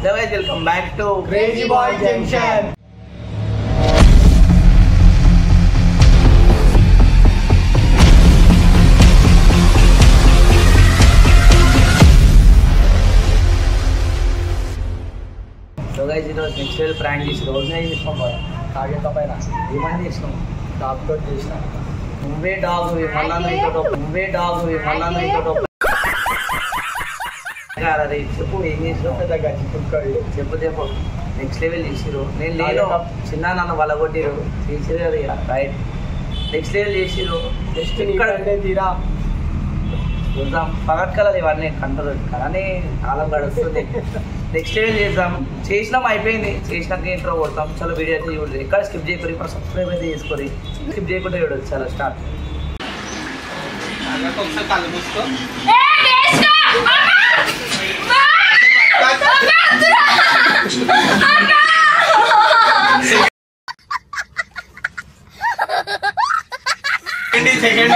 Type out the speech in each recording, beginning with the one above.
So guys, welcome back to Crazy Boy Junction. So guys, it was next level prank this రోజునే చేసినాం bye. Target పైన ఏమని చేసినాం? Top cut చేసినాం. నువ్వే డాగ్ మళ్ళా నువ్వే డాగ్ మళ్ళా అరే చెప్పు ఏం చేసినావు? పెద్దగా చెప్పు చెప్పు. నెక్స్ట్ లెవెల్ చేసిరు. నేను లేను, చిన్న నన్ను వలగొట్టిరు చేసిరు కదా ఇక రైట్. నెక్స్ట్ లెవెల్ చేసిరు. జస్ట్ ఇక్కడ తీరా చూద్దాం పగట్కలదు ఇవన్నీ కంట్రోల్ కానీ కాలం గడుస్తుంది. నెక్స్ట్ లెవెల్ చేద్దాం. చేసినాం అయిపోయింది. చేసినాక ఇంట్రో కొడతాం. చాలా వీడియో అయితే చూడదు. ఎక్కడ స్కిప్ చేయకూడదు. ఇప్పుడు సబ్స్క్రైబ్ అయితే చేసుకోరు. స్కిప్ చేయకుండా చూడదు. చాలా స్టార్ట్. కళ్ళు మూసుకో. సెకండ్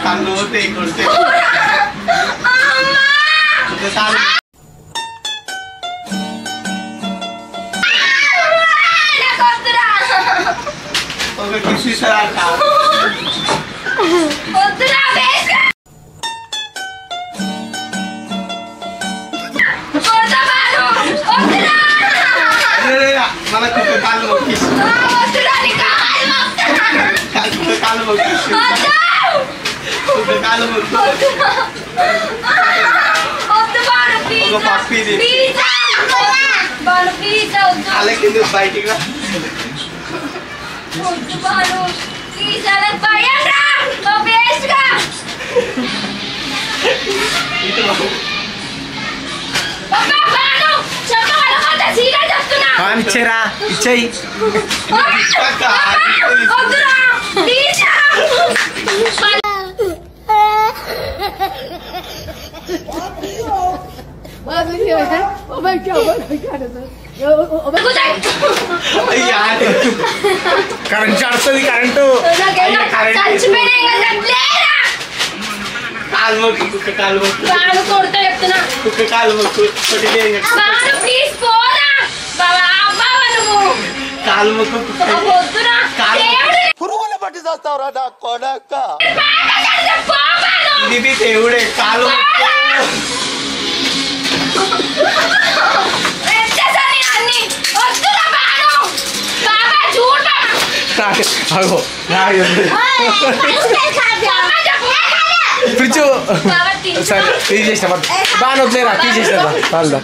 కళ్ళు కొడితే ఒక కిస్ ఇస్తారా? మనకు కాళ్ళు మొక్కిస్ కాళ్ళు మొక్కిస్ కాళ్ళు మొక్కు ఒక పప్పి అలా కింద బయటికి రా. ఇచ్చేరా ఇచ్చేయి. కరెంట్ చడుతుంది. కరెంటు కాలు మొక్కు కుక్క కాలు మొక్కు కుక్క కాలు మొక్కు కాలు మొక్కు పురుగులు పట్టి చేస్తావురా నా కొడక. ఇది దేవుడే కాలు మొక్కు. ఫ్రిడ్జ్ సరే తీసేసిన బాగా వదిలేరా తీసేసిన వాళ్ళు